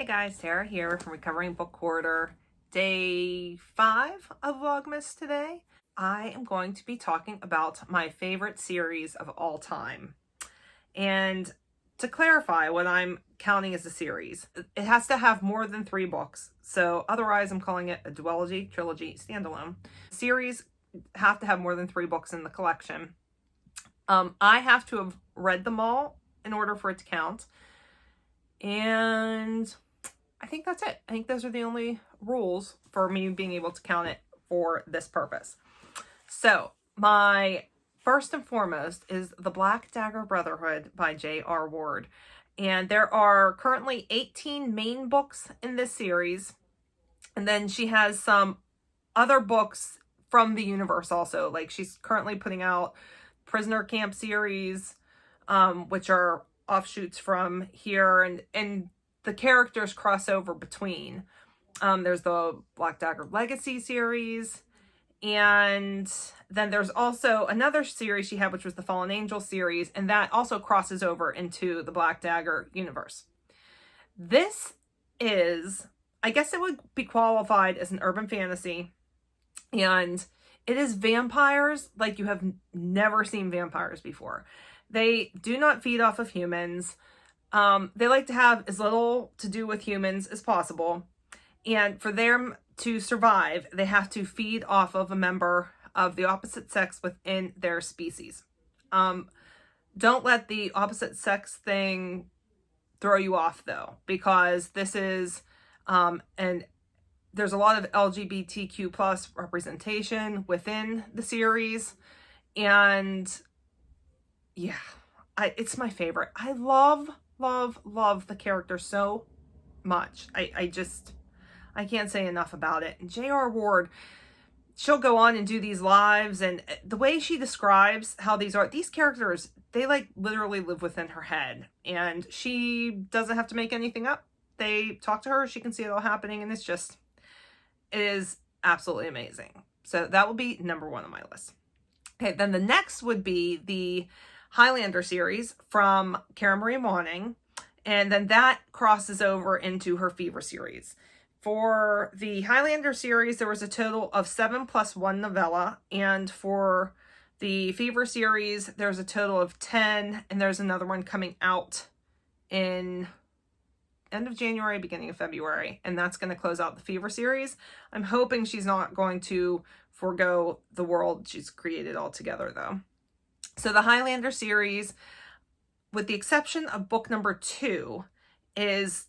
Hey guys, Sarah here from Recovering Book Hoarder. Day 5 of Vlogmas today. I am going to be talking about my favorite series of all time. And to clarify what I'm counting as a series, it has to have more than 3 books. So otherwise I'm calling it a duology, trilogy, standalone. Series have to have more than 3 books in the collection. I have to have read them all in order for it to count. And I think that's it. I think those are the only rules for me being able to count it for this purpose. So my first and foremost is The Black Dagger Brotherhood by J.R. Ward. And there are currently 18 main books in this series. And then she has some other books from the universe also. Like she's currently putting out Prisoner Camp series, which are offshoots from here, and the characters cross over between. There's the Black Dagger Legacy series, and then there's also another series she had, which was the Fallen Angel series, and that also crosses over into the Black Dagger universe. This is, I guess it would be qualified as an urban fantasy, and it is vampires like you have never seen vampires before. They do not feed off of humans. They like to have as little to do with humans as possible. And for them to survive, they have to feed off of a member of the opposite sex within their species. Don't let the opposite sex thing throw you off though, because this is, and there's a lot of LGBTQ plus representation within the series. And yeah, it's my favorite. I love the character so much. I can't say enough about it. And J.R. Ward, she'll go on and do these lives, and the way she describes how these characters, they like literally live within her head, and she doesn't have to make anything up. They talk to her, she can see it all happening, and it is absolutely amazing. So that will be number 1 on my list. Okay, then the next would be the Highlander series from Karen Marie Moning, and then that crosses over into her Fever series. For the Highlander series, there was a total of 7 plus 1 novella, and for the Fever series, there's a total of 10, and there's another one coming out in end of January, beginning of February, and that's going to close out the Fever series. I'm hoping she's not going to forego the world she's created altogether, though. So the Highlander series, with the exception of book number 2, is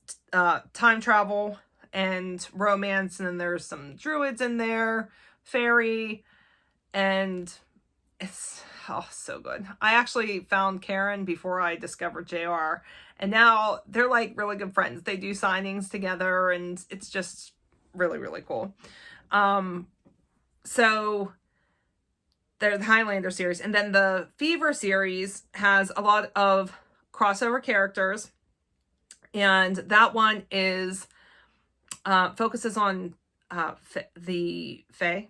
time travel and romance, and then there's some druids in there, fairy, and it's so good. I actually found Karen before I discovered JR, and now they're like really good friends. They do signings together, and it's just really, really cool. So they're the Highlander series. And then the Fever series has a lot of crossover characters. And that one is focuses on the Fae.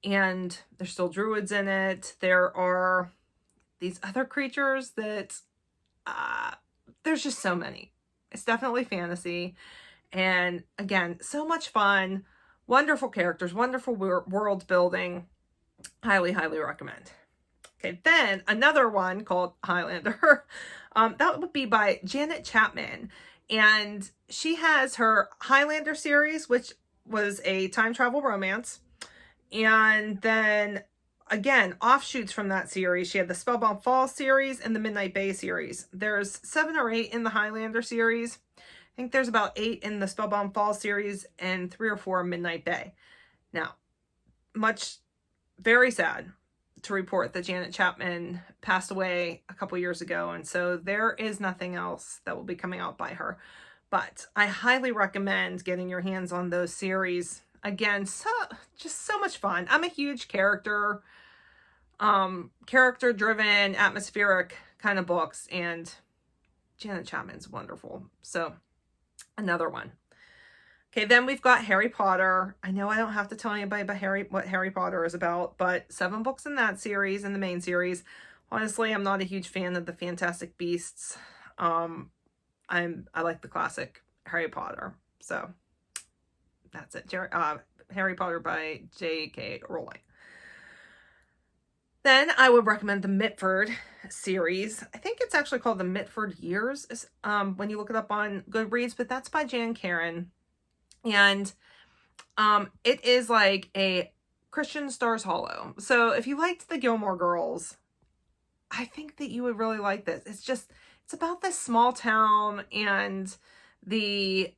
And there's still druids in it. There are these other creatures that there's just so many. It's definitely fantasy. And again, so much fun. Wonderful characters, wonderful world building. Highly, highly recommend. Okay, then another one called Highlander. That would be by Janet Chapman. And she has her Highlander series, which was a time travel romance. And then, again, offshoots from that series. She had the Spellbound Falls series and the Midnight Bay series. There's 7 or 8 in the Highlander series. I think there's about 8 in the Spellbound Falls series and 3 or 4 in Midnight Bay. Now, very sad to report that Janet Chapman passed away a couple years ago, and so there is nothing else that will be coming out by her. But I highly recommend getting your hands on those series. Again, just so much fun. I'm a huge character-driven, atmospheric kind of books, and Janet Chapman's wonderful. So another one. Okay, then we've got Harry Potter. I know I don't have to tell anybody about what Harry Potter is about, but 7 books in that series, in the main series. Honestly, I'm not a huge fan of the Fantastic Beasts. I like the classic Harry Potter. So that's it. Harry Potter by J.K. Rowling. Then I would recommend the Mitford series. I think it's actually called the Mitford Years when you look it up on Goodreads, but that's by Jan Karon. And it is like a Christian Stars Hollow. So if you liked the Gilmore Girls, I think that you would really like this. It's about this small town and the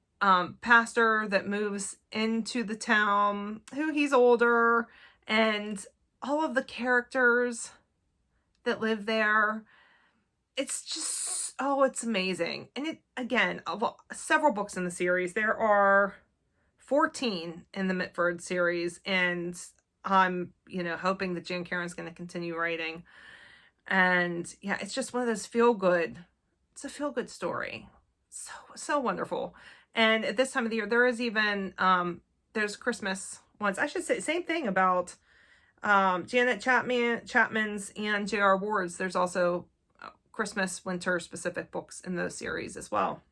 pastor that moves into the town, who he's older, and all of the characters that live there. It's just, oh, it's amazing. And it, again, several books in the series. There are 14 in the Mitford series, and I'm, hoping that Jan Karon's going to continue writing. And yeah, it's just one of those it's a feel-good story. So wonderful. And at this time of the year, there is even, there's Christmas ones. I should say, same thing about Chapman's and J.R. Ward's. There's also Christmas, winter specific books in those series as well.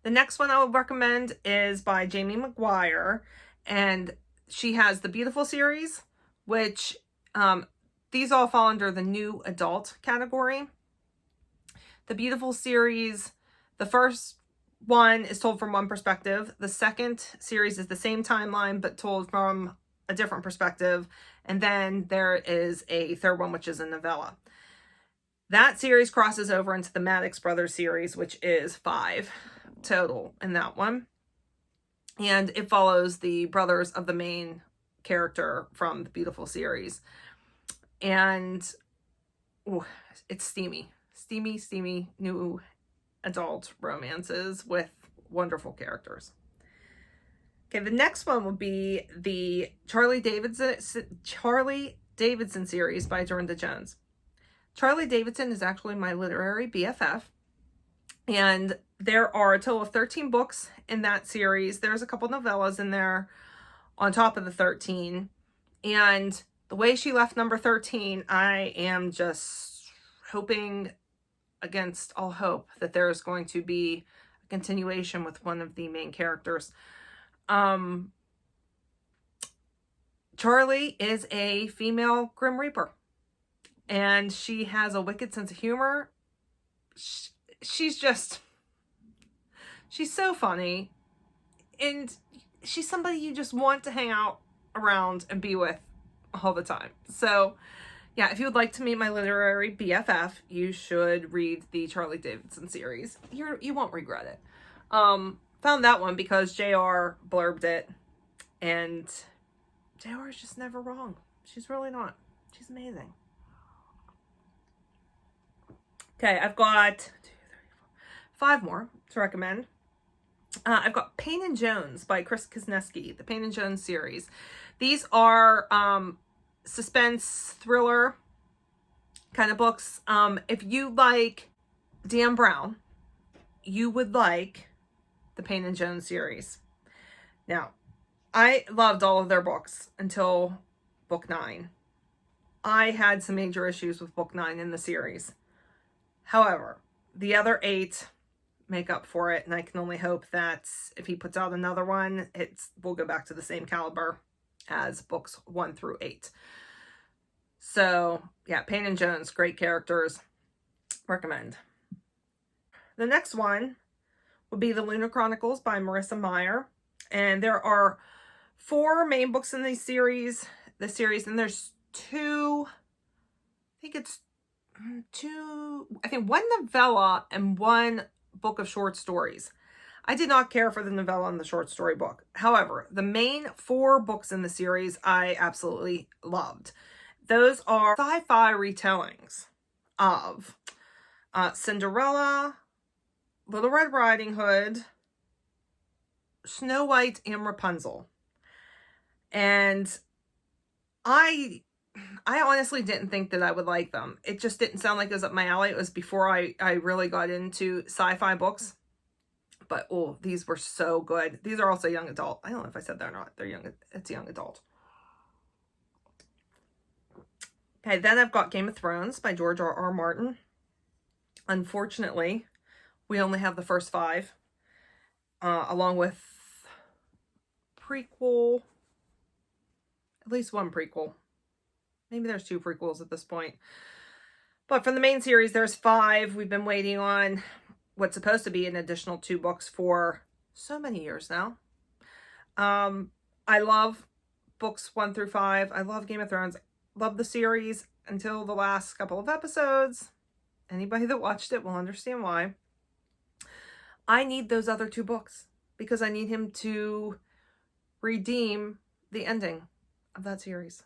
The next one I would recommend is by Jamie McGuire, and she has the Beautiful series, which these all fall under the new adult category. The Beautiful series, the first one is told from one perspective. The second series is the same timeline, but told from a different perspective. And then there is a third one, which is a novella. That series crosses over into the Maddox Brothers series, which is 5 total in that one. And it follows the brothers of the main character from the Beautiful series. And it's steamy new adult romances with wonderful characters. Okay, the next one would be the Charley Davidson series by Darynda Jones. Charley Davidson is actually my literary BFF, and there are a total of 13 books in that series. There's a couple novellas in there on top of the 13, and the way she left number 13, I am just hoping against all hope that there's going to be a continuation with one of the main characters. Charley is a female Grim Reaper, and she has a wicked sense of humor. She's so funny, and she's somebody you just want to hang out around and be with all the time. So yeah, if you would like to meet my literary BFF, you should read the Charley Davidson series. You won't regret it. Found that one because JR blurbed it, and JR is just never wrong. She's really not. She's amazing. Okay, I've got 2, 3, 4, 5 more to recommend. I've got Payne and Jones by Chris Kuzneski, the Payne and Jones series. These are suspense thriller kind of books. If you like Dan Brown, you would like the Payne and Jones series. Now, I loved all of their books until book 9. I had some major issues with book 9 in the series. However, the other 8 make up for it, and I can only hope that if he puts out another one, we'll go back to the same caliber as books 1 through 8. So yeah, Payne and Jones, great characters, recommend. The next one would be the Lunar Chronicles by Marissa Meyer, and there are 4 main books in the series, and there's 2, I think 1 novella and 1 book of short stories. I did not care for the novella and the short story book. However, the main 4 books in the series I absolutely loved. Those are sci-fi retellings of Cinderella, Little Red Riding Hood, Snow White, and Rapunzel. And I honestly didn't think that I would like them. It just didn't sound like it was up my alley. It was before I really got into sci-fi books. But, oh, these were so good. These are also young adult. I don't know if I said that or not. It's young adult. Okay, then I've got Game of Thrones by George R.R. Martin. Unfortunately, we only have the first 5. along with prequel, at least one prequel. Maybe there's 2 prequels at this point. But from the main series, there's 5. We've been waiting on what's supposed to be an additional 2 books for so many years now. I love books 1 through 5. I love Game of Thrones. Love the series until the last couple of episodes. Anybody that watched it will understand why. I need those other 2 books because I need him to redeem the ending of that series.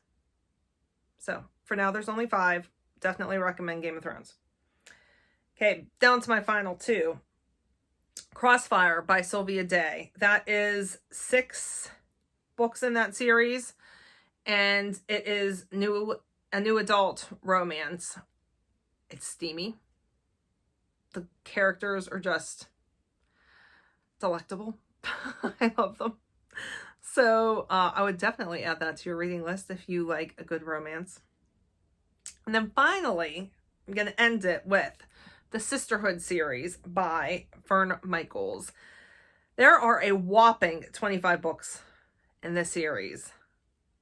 So for now, there's only 5. Definitely recommend Game of Thrones. Okay, down to my final 2. Crossfire by Sylvia Day. That is 6 books in that series, and it is a new adult romance. It's steamy. The characters are just delectable. I love them. So I would definitely add that to your reading list if you like a good romance. And then finally, I'm going to end it with the Sisterhood series by Fern Michaels. There are a whopping 25 books in this series,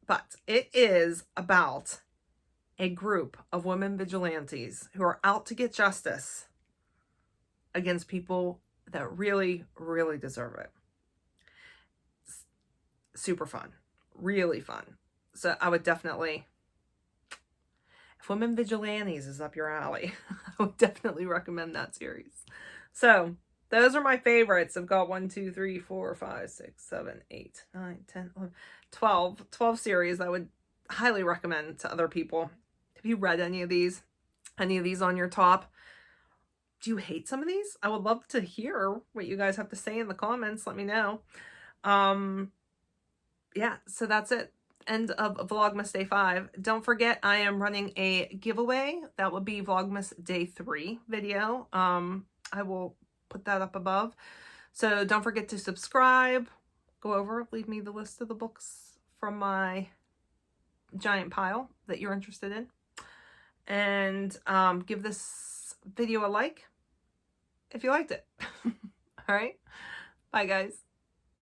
but it is about a group of women vigilantes who are out to get justice against that really, really deserve it. Super fun. Really fun. So I would definitely, if Women Vigilantes is up your alley, I would definitely recommend that series. So those are my favorites. I've got 1, 2, 3, 4, 5, 6, 7, 8, 9, 10, 11, 12 series I would highly recommend to other people. Have you read any of these? Any of these on your top? Do you hate some of these? I would love to hear what you guys have to say in the comments. Let me know. Yeah, so that's it. End of Vlogmas Day 5. Don't forget, I am running a giveaway. That will be Vlogmas Day 3 video. I will put that up above. So don't forget to subscribe. Go over, leave me the list of the books from my giant pile that you're interested in. And give this video a like if you liked it. All right. Bye, guys.